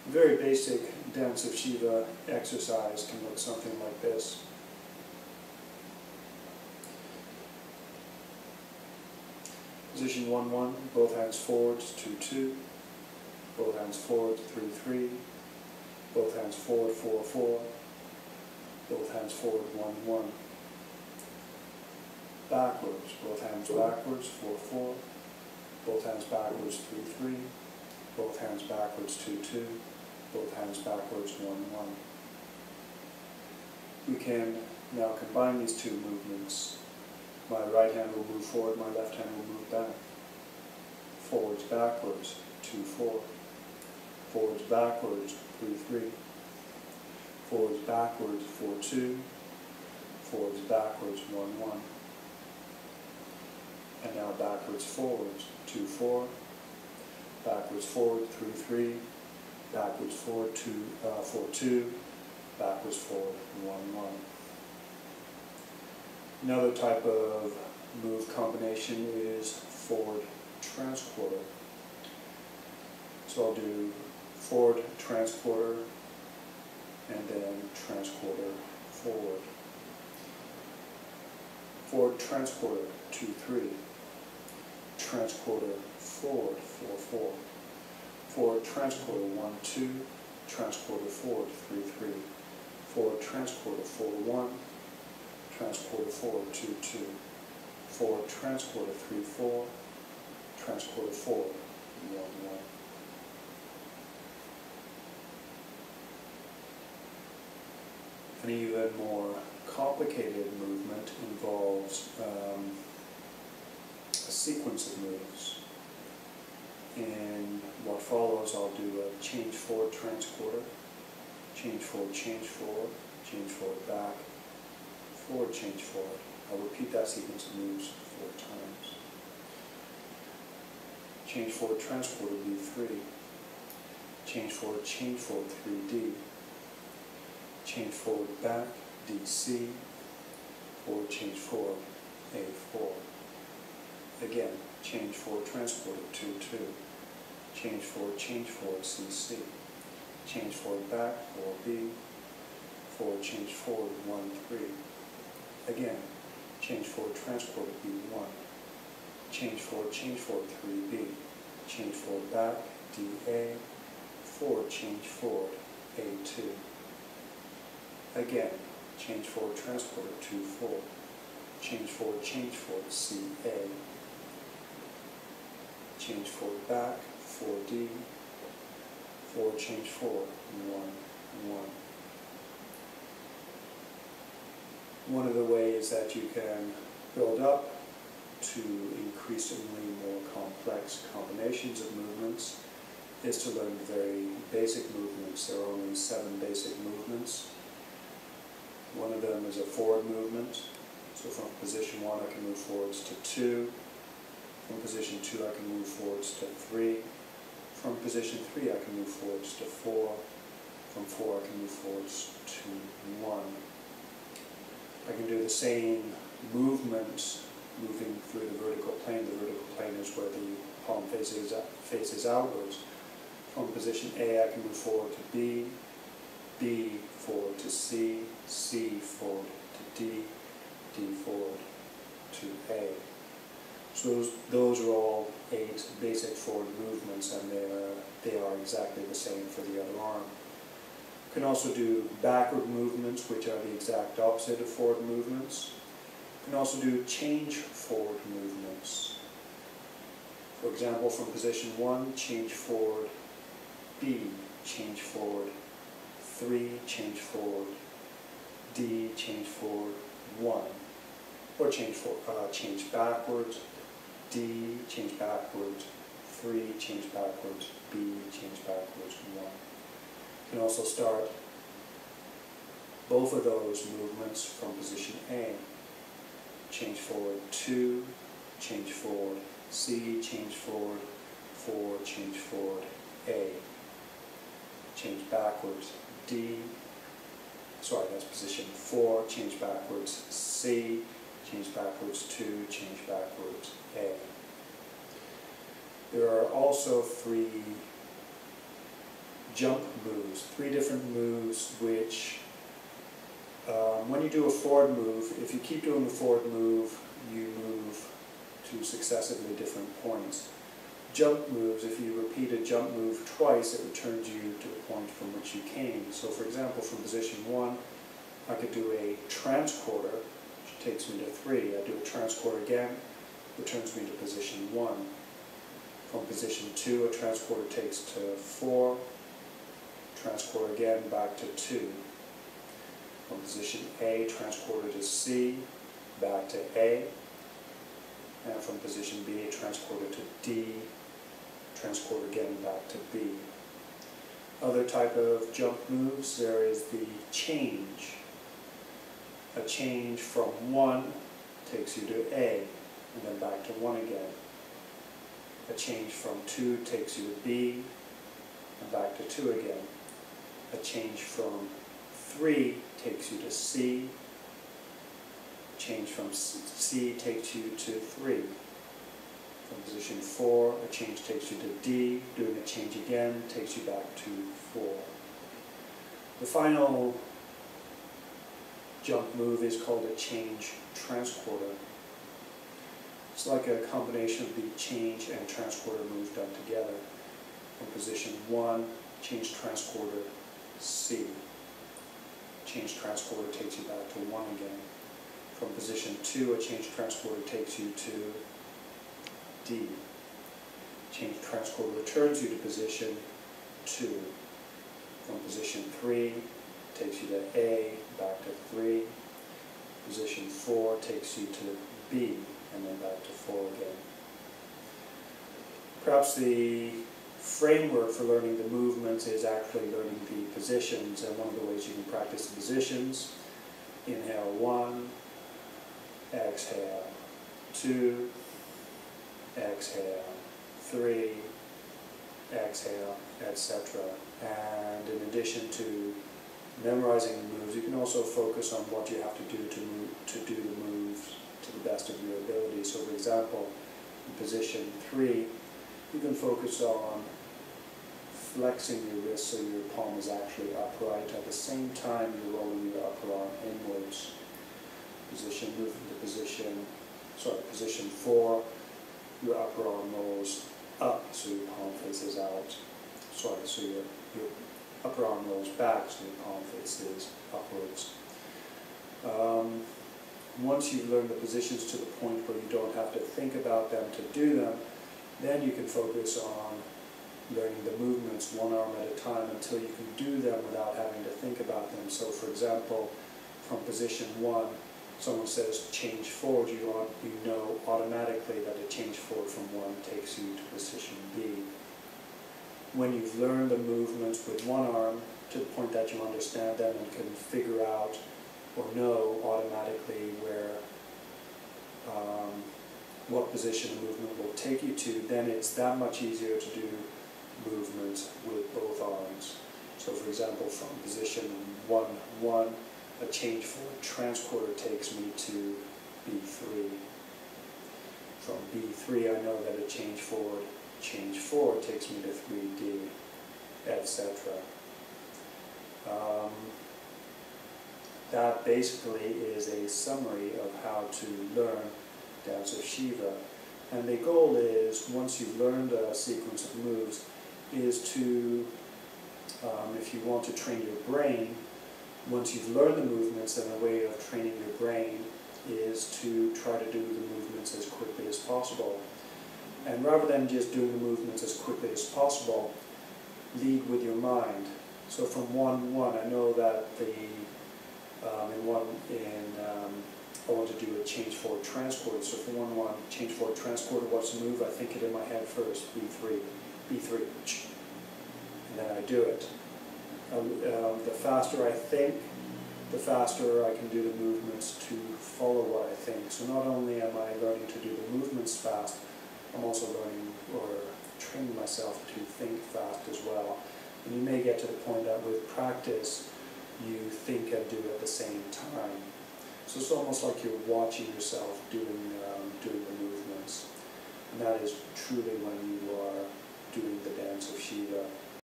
very basic dance of Shiva exercise can look something like this. Position 1-1, both hands forwards, 2-2, both hands forward, 3-3, both hands forward, 4-4, both hands forward, 1-1. Backwards, both hands backwards, 4-4, both hands backwards, 3-3, both hands backwards, 2-2, both hands backwards, 1-1. We can now combine these two movements. My right hand will move forward, my left hand will move back. Forwards, backwards, 2-4. Forwards, backwards, 3-3. Forwards, backwards, 4-2. Forwards, backwards, 1-1. And now backwards, forwards, 2-4. Backwards, forward, 3-3. Backwards, forward, 4-2. Backwards, forward, 1-1. Another type of move combination is forward transporter. So I'll do forward transporter and then transporter forward. Forward transporter, 2-3. Transporter forward, 4-4. Forward transporter, 1-2. Transporter forward, 3-3. Forward transporter, 4-1. Transporter forward, 2-2. Forward transporter, 3-4. Transporter forward, 1-1. An even more complicated movement involves a sequence of moves. In what follows, I'll do a change forward transporter, change forward, change forward, back, forward, change forward. I'll repeat that sequence of moves 4 times. Change forward, transporter, B3. Change forward, 3D. Change forward, back, DC. Forward, change forward, A4. Again, change forward, transporter, 2-2. Change forward, CC. Change forward, back, 4B. Forward, change forward, 1-3. Again, change forward, transporter, B1. Change forward, 3B. Change forward, back, DA. Forward, change forward, A2. Again, change forward, transporter, 2-4. Change forward, CA. Change forward, back, 4D. Forward, change forward, 1-1. One of the ways that you can build up to increasingly more complex combinations of movements is to learn very basic movements. There are only 7 basic movements. One of them is a forward movement. So from position 1 I can move forwards to 2. From position 2 I can move forwards to 3. From position 3 I can move forwards to 4. From 4 I can move forwards to 1. I can do the same movement moving through the vertical plane. The vertical plane is where the palm faces outwards. From position A I can move forward to B, B forward to C, C forward to D, D forward to A. So those are all 8 basic forward movements, and they are exactly the same for the other arm. You can also do backward movements, which are the exact opposite of forward movements. You can also do change forward movements. For example, from position 1, change forward B, change forward 3, change forward D, change forward 1. Or change backwards, D, change backwards 3, change backwards B, change backwards 1. You can also start both of those movements from position A. Change forward 2, change forward C, change forward 4, change forward A. Change backwards D, sorry, that's position 4, change backwards C, change backwards 2, change backwards A. There are also 3 jump moves, 3 different moves which, when you do a forward move, if you keep doing the forward move, you move to successively different points. Jump moves, if you repeat a jump move twice, it returns you to the point from which you came. So for example, from position 1, I could do a transquarter, which takes me to 3. I do a transquarter again, returns me to position 1. From position 2, a transquarter takes to 4, transquarter again, back to 2. From position A, transquarter to C, back to A. And from position B, a transquarter to D, transquarter again, back to B. Other type of jump moves, there is the change. A change from 1 takes you to A, and then back to 1 again. A change from 2 takes you to B, and back to 2 again. A change from 3 takes you to C. Change from C takes you to 3. From position 4, a change takes you to D. Doing a change again takes you back to 4. The final jump move is called a change transquarter. It's like a combination of the change and transquarter moves done together. From position 1, change transquarter C. Change transquarter takes you back to 1 again. From position 2, a change transquarter takes you to D. Change transquarter returns you to position 2. From position 3, takes you to A, back to 3. Position 4 takes you to B, and then back to 4 again. Perhaps the framework for learning the movements is actually learning the positions, and one of the ways you can practice the positions: inhale 1, exhale 2, exhale 3, exhale, etc. And in addition to memorizing the moves, you can also focus on what you have to do to do the moves to the best of your ability. So for example, in position 3, you can focus on flexing your wrist so your palm is actually upright. At the same time, you're rolling your upper arm inwards. Move into position 4, your upper arm rolls up so your palm faces out. So your upper arm rolls back so your palm faces upwards. Once you've learned the positions to the point where you don't have to think about them to do them, then you can focus on learning the movements one arm at a time until you can do them without having to think about them. So for example, from position 1, someone says change forward, you know automatically that a change forward from 1 takes you to position B. When you've learned the movements with one arm to the point that you understand them and can figure out or know automatically what position the movement will take you to, then it's that much easier to do movements with both arms. So for example, from position 1, a change forward transquarter takes me to B3. From B3, I know that a change forward takes me to 3D, etc. That basically is a summary of how to learn dance of Shiva. And the goal is, once you've learned a sequence of moves, is to, if you want to train your brain, once you've learned the movements, then a way of training your brain is to try to do the movements as quickly as possible. And rather than just doing the movements as quickly as possible, lead with your mind. So from 1-1, I know that I want to do a change forward transquarter. So for 1-1, change forward transquarter, what's the move? I think it in my head first, B3, and then I do it. The faster I think, the faster I can do the movements to follow what I think. So not only am I learning to do the movements fast, I'm also learning or training myself to think fast as well. And you may get to the point that with practice, you think and do at the same time. So it's almost like you're watching yourself doing the movements. And that is truly when you are doing the dance of Shiva.